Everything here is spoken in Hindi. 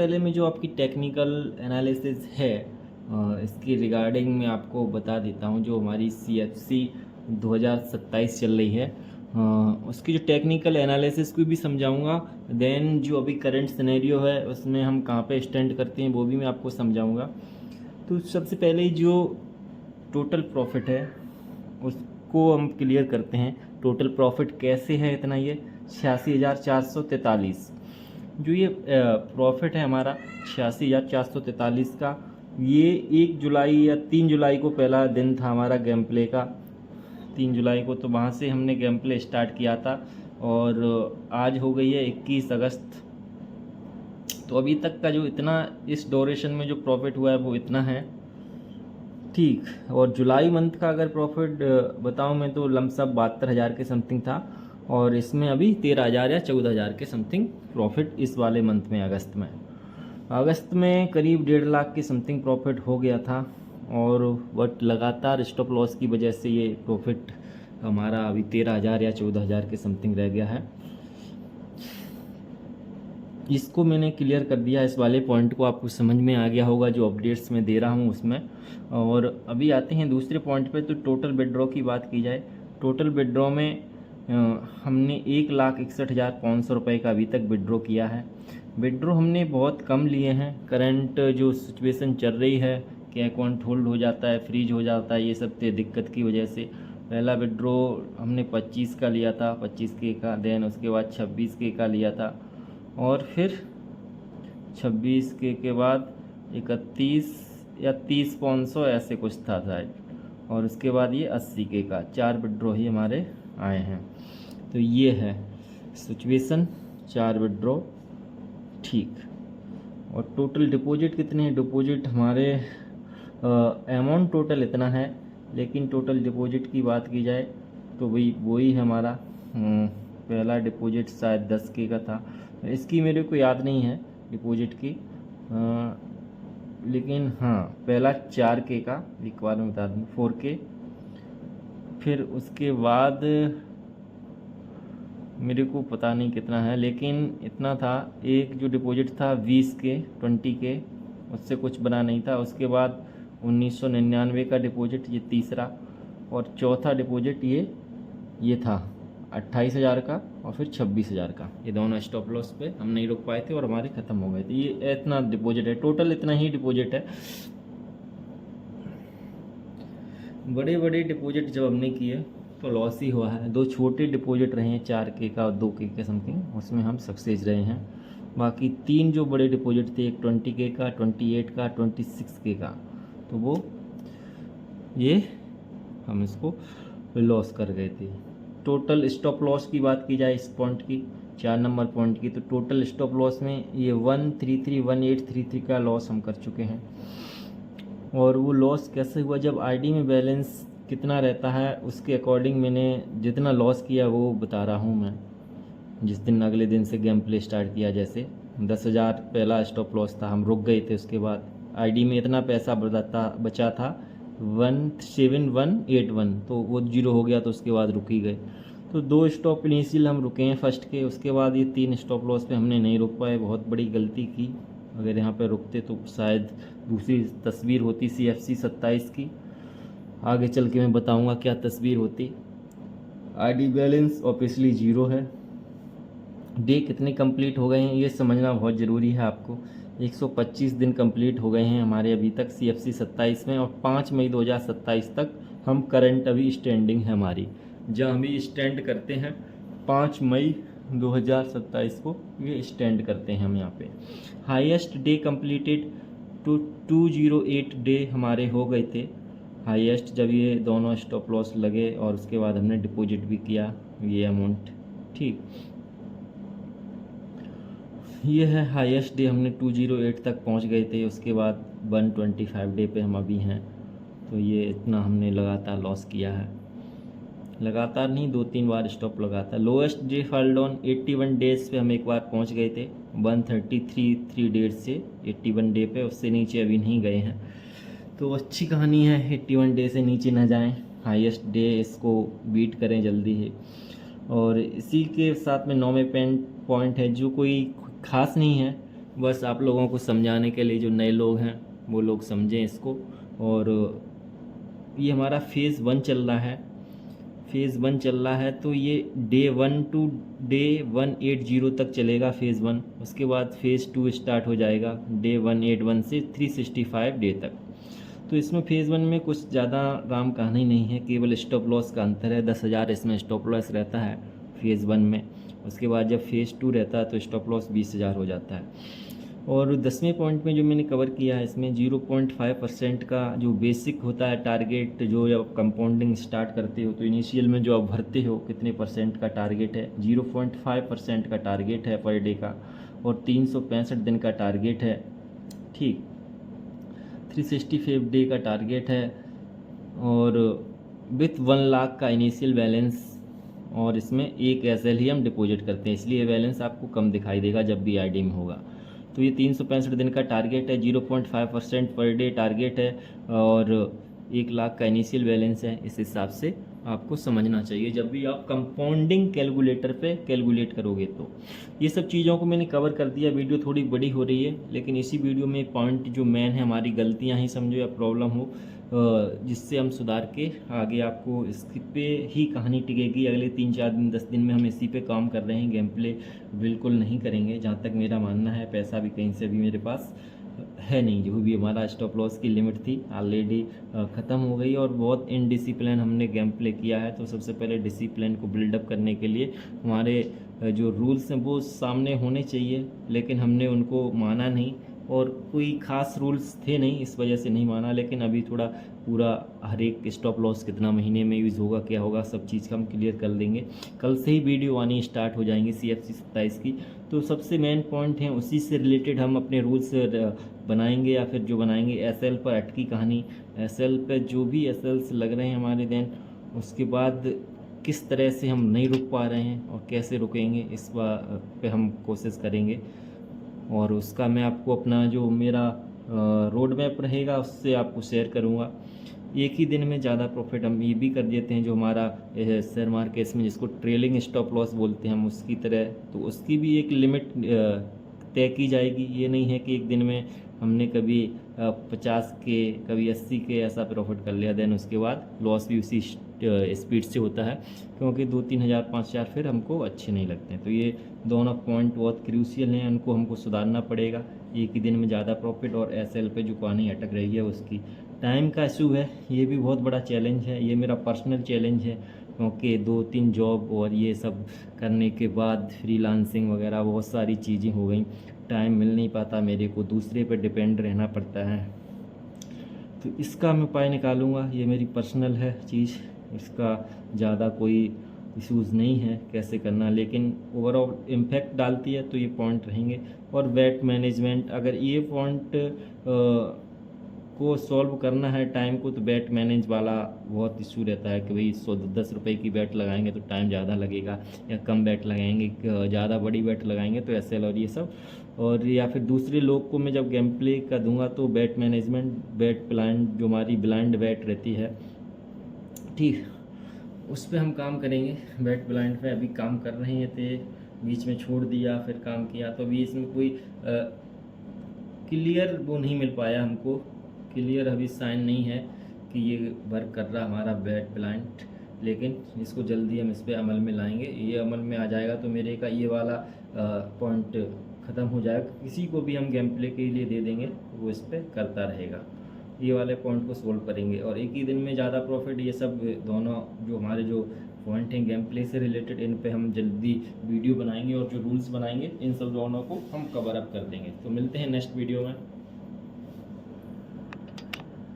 पहले में जो आपकी टेक्निकल एनालिसिस है इसकी रिगार्डिंग मैं आपको बता देता हूँ। जो हमारी CFC 2027 चल रही है उसकी जो टेक्निकल एनालिसिस को भी समझाऊंगा। देन जो अभी करंट सिनेरियो है उसमें हम कहाँ पे स्टैंड करते हैं वो भी मैं आपको समझाऊंगा। तो सबसे पहले जो टोटल प्रॉफिट है उसको हम क्लियर करते हैं। टोटल प्रॉफिट कैसे है इतना, ये 86,443 जो ये प्रॉफिट है हमारा 86,443 का। ये 1 जुलाई या 3 जुलाई को पहला दिन था हमारा गेम प्ले का, 3 जुलाई को। तो वहाँ से हमने गेम प्ले स्टार्ट किया था और आज हो गई है 21 अगस्त। तो अभी तक का जो इतना इस ड्यूरेशन में जो प्रॉफिट हुआ है वो इतना है, ठीक। और जुलाई मंथ का अगर प्रॉफिट बताऊं मैं तो लमसम 72,000 के समथिंग था और इसमें अभी 13,000 या 14,000 के समथिंग प्रॉफिट इस वाले मंथ में। अगस्त में करीब 1.5 लाख के समथिंग प्रॉफिट हो गया था और बट लगातार स्टॉप लॉस की वजह से ये प्रॉफिट हमारा अभी 13,000 या 14,000 के समथिंग रह गया है। इसको मैंने क्लियर कर दिया, इस वाले पॉइंट को आपको समझ में आ गया होगा जो अपडेट्स मैं दे रहा हूँ उसमें। और अभी आते हैं दूसरे पॉइंट पे। तो टोटल विड्रॉ की बात की जाए, टोटल विड्रॉ में हमने 1,61,500 रुपये का अभी तक विड्रॉ किया है। विड्रॉ हमने बहुत कम लिए हैं। करंट जो सिचुएशन चल रही है कि अकाउंट होल्ड हो जाता है, फ्रीज हो जाता है, ये सब दिक्कत की वजह से पहला विड्रॉ हमने 25 का लिया था, 25K का। देन उसके बाद 26K का लिया था और फिर 26K के बाद 31 या 30,500 ऐसे कुछ था शायद, और उसके बाद ये 80K का। 4 विड्रॉ ही हमारे आए हैं। तो ये है सिचुएशन, 4 विड्रॉ, ठीक। और टोटल डिपॉजिट कितने हैं? डिपॉजिट हमारे अमाउंट टोटल इतना है, लेकिन टोटल डिपॉजिट की बात की जाए तो वही हमारा पहला डिपॉजिट शायद 10K का था। इसकी मेरे को याद नहीं है डिपॉजिट की, लेकिन हाँ पहला 4K का, एक बार में बता दूँ, 4K। फिर उसके बाद मेरे को पता नहीं कितना है, लेकिन इतना था। एक जो डिपॉजिट था 20K 20K, उससे कुछ बना नहीं था। उसके बाद 1999 का डिपॉजिट, ये तीसरा। और चौथा डिपॉजिट ये था 28,000 का और फिर 26,000 का। ये दोनों स्टॉप लॉस पे हम नहीं रुक पाए थे और हमारे ख़त्म हो गए थे। ये इतना डिपॉजिट है, टोटल इतना ही डिपॉजिट है। बड़े बड़े डिपॉजिट जब हमने किए तो लॉस ही हुआ है। 2 छोटे डिपॉजिट रहे हैं 4K का और 2K के समथिंग, उसमें हम सक्सेस रहे हैं। बाकी 3 जो बड़े डिपॉजिट थे, एक 20K का, 28 का, 26K का, तो वो ये हम इसको लॉस कर गए थे। टोटल स्टॉप लॉस की बात की जाए इस पॉइंट की, 4 नंबर पॉइंट की, तो टोटल स्टॉप लॉस में ये 1331833 का लॉस हम कर चुके हैं। और वो लॉस कैसे हुआ? जब आईडी में बैलेंस कितना रहता है उसके अकॉर्डिंग मैंने जितना लॉस किया वो बता रहा हूँ मैं। जिस दिन अगले दिन से गेम प्ले स्टार्ट किया, जैसे 10,000 पहला स्टॉप लॉस था, हम रुक गए थे। उसके बाद आईडी में इतना पैसा बचा था 17181, तो वो 0 हो गया, तो उसके बाद रुक ही गए। तो 2 स्टॉप इनिशियल हम रुके हैं फर्स्ट के, उसके बाद ये 3 स्टॉप लॉस पे हमने नहीं रुक पाए। बहुत बड़ी गलती की, अगर यहाँ पे रुकते तो शायद दूसरी तस्वीर होती CFC 27 की। आगे चल के मैं बताऊंगा क्या तस्वीर होती। आईडी बैलेंस ऑब्वियसली 0 है। डे कितने कंप्लीट हो गए हैं ये समझना बहुत ज़रूरी है आपको। 125 दिन कंप्लीट हो गए हैं हमारे अभी तक CFC 27 में, और 5 मई 2027 तक हम करंट अभी स्टैंडिंग है हमारी। जहाँ हम स्टैंड करते हैं 5 मई 2027 को ये स्टैंड करते हैं हम यहाँ पे। Highest day completed to 208 day हमारे हो गए थे हाईएस्ट, जब ये दोनों स्टॉप लॉस लगे और उसके बाद हमने डिपॉजिट भी किया ये अमाउंट, ठीक। ये है हाईएस्ट डे, हमने 208 तक पहुंच गए थे। उसके बाद 125 डे पे हम अभी हैं। तो ये इतना हमने लगातार लॉस किया है, लगातार नहीं 2-3 बार स्टॉप लगाता। Lowest day fall down 81 days पे हम एक बार पहुंच गए थे, 133 डेज से 81 डे पे, उससे नीचे अभी नहीं गए हैं। तो अच्छी कहानी है, 81 डे से नीचे ना जाएं, हाईएस्ट डे इसको बीट करें जल्दी ही। और इसी के साथ में 9वें पॉइंट है जो कोई खास नहीं है, बस आप लोगों को समझाने के लिए, जो नए लोग हैं वो लोग समझें इसको। और ये हमारा फेज़ 1 चल रहा है, फेज़ 1 चल रहा है, तो ये डे 1 टू डे 180 तक चलेगा फेज़ 1। उसके बाद फेज़ 2 स्टार्ट हो जाएगा डे 181 से 365 डे तक। तो इसमें फेज़ 1 में कुछ ज़्यादा राम कहानी नहीं है, केवल स्टॉप लॉस का अंतर है। 10,000 इसमें स्टॉप लॉस रहता है फेज़ 1 में। उसके बाद जब फेज़ 2 रहता है तो स्टॉप लॉस 20,000 हो जाता है। और 10वें पॉइंट में जो मैंने कवर किया है, इसमें 0.5% का जो बेसिक होता है टारगेट, जो जब कंपाउंडिंग स्टार्ट करते हो तो इनिशियल में जो आप भरते हो कितने परसेंट का टारगेट है, 0.5% का टारगेट है पर डे का, और 365 दिन का टारगेट है। ठीक, 365 डे का टारगेट है, और विथ 1 लाख का इनिशियल बैलेंस, और इसमें एक एसएल ही हम डिपॉजिट करते हैं, इसलिए बैलेंस आपको कम दिखाई देगा जब भी आईडी में होगा। तो ये 365 दिन का टारगेट है, 0.5% पर डे टारगेट है, और 1 लाख का इनिशियल बैलेंस है। इस हिसाब से आपको समझना चाहिए जब भी आप कंपाउंडिंग कैलकुलेटर पे कैलकुलेट करोगे। तो ये सब चीज़ों को मैंने कवर कर दिया। वीडियो थोड़ी बड़ी हो रही है, लेकिन इसी वीडियो में पॉइंट जो मेन है, हमारी गलतियाँ ही समझो या प्रॉब्लम हो, जिससे हम सुधार के आगे आपको इस पे ही कहानी टिकेगी। अगले 3-4 दिन 10 दिन में हम इसी पे काम कर रहे हैं, गेम प्ले बिल्कुल नहीं करेंगे जहाँ तक मेरा मानना है। पैसा भी कहीं से भी मेरे पास है नहीं, जो भी हमारा स्टॉप लॉस की लिमिट थी ऑलरेडी ख़त्म हो गई, और बहुत इनडिसिप्लिन हमने गेम प्ले किया है। तो सबसे पहले डिसिप्लिन को बिल्डअप करने के लिए हमारे जो रूल्स हैं वो सामने होने चाहिए, लेकिन हमने उनको माना नहीं, और कोई ख़ास रूल्स थे नहीं, इस वजह से नहीं माना। लेकिन अभी थोड़ा पूरा हर एक स्टॉप लॉस कितना महीने में यूज़ होगा, क्या होगा, सब चीज़ का हम क्लियर कर देंगे। कल से ही वीडियो आनी स्टार्ट हो जाएंगी CFC 27 की। तो सबसे मेन पॉइंट हैं, उसी से रिलेटेड हम अपने रूल्स बनाएंगे, या फिर जो बनाएंगे SL पर अटकी कहानी, SL पे जो भी SLs लग रहे हैं हमारे देन, उसके बाद किस तरह से हम नहीं रुक पा रहे हैं और कैसे रुकेंगे, इस पे हम कोशिश करेंगे। और उसका मैं आपको अपना जो मेरा रोड मैप रहेगा उससे आपको शेयर करूँगा। एक ही दिन में ज़्यादा प्रॉफिट हम ये भी कर देते हैं, जो हमारा शेयर मार्केट्स में जिसको ट्रेलिंग स्टॉप लॉस बोलते हैं हम, उसकी तरह। तो उसकी भी एक लिमिट तय की जाएगी। ये नहीं है कि एक दिन में हमने कभी 50 के, कभी 80 के ऐसा प्रॉफिट कर लिया, देन उसके बाद लॉस भी उसी स्पीड से होता है, क्योंकि 2-3 हज़ार 5,000 फिर हमको अच्छे नहीं लगते हैं। तो ये दोनों पॉइंट बहुत क्रूशियल हैं, उनको हमको सुधारना पड़ेगा। एक ही दिन में ज़्यादा प्रॉफिट, और SL पे जो कहानी अटक रही है उसकी टाइम का इशू है, ये भी बहुत बड़ा चैलेंज है। ये मेरा पर्सनल चैलेंज है, क्योंकि 2-3 जॉब और ये सब करने के बाद फ्रीलांसिंग वगैरह बहुत सारी चीज़ें हो गई, टाइम मिल नहीं पाता मेरे को, दूसरे पर डिपेंड रहना पड़ता है। तो इसका मैं उपाय निकालूंगा, ये मेरी पर्सनल है चीज़, इसका ज़्यादा कोई इश्यूज़ नहीं है कैसे करना, लेकिन ओवरऑल इम्पैक्ट डालती है तो ये पॉइंट रहेंगे। और वेट मैनेजमेंट, अगर ये पॉइंट को सॉल्व करना है टाइम को, तो बैट मैनेज वाला बहुत इशू रहता है कि भाई 110 रुपये की बैट लगाएंगे तो टाइम ज़्यादा लगेगा, या कम बैट लगाएंगे, ज़्यादा बड़ी बैट लगाएंगे तो SL और ये सब। और या फिर दूसरे लोग को मैं जब गेम प्ले का दूंगा तो बैट मैनेजमेंट, बैट ब्लाइंड, जो हमारी ब्लाइंड बैट रहती है, ठीक, उस पर हम काम करेंगे। बैट ब्लाइंड पे अभी काम कर रहे हैं, थे बीच में छोड़ दिया, फिर काम किया, तो अभी इसमें कोई क्लियर वो नहीं मिल पाया हमको, क्लियर अभी साइन नहीं है कि ये वर्क कर रहा हमारा बैट ब्लाइंड। लेकिन इसको जल्दी हम इस पर अमल में लाएंगे। ये अमल में आ जाएगा तो मेरे का ये वाला पॉइंट ख़त्म हो जाएगा। किसी को भी हम गेम प्ले के लिए दे देंगे, वो इस पर करता रहेगा, ये वाले पॉइंट को सोल्व करेंगे। और एक ही दिन में ज़्यादा प्रॉफिट, ये सब दोनों जो हमारे जो पॉइंट हैं गेम प्ले से रिलेटेड, इन पे हम जल्दी वीडियो बनाएंगे, और जो रूल्स बनाएंगे इन सब दोनों को हम कवर अप कर देंगे। तो मिलते हैं नेक्स्ट वीडियो में।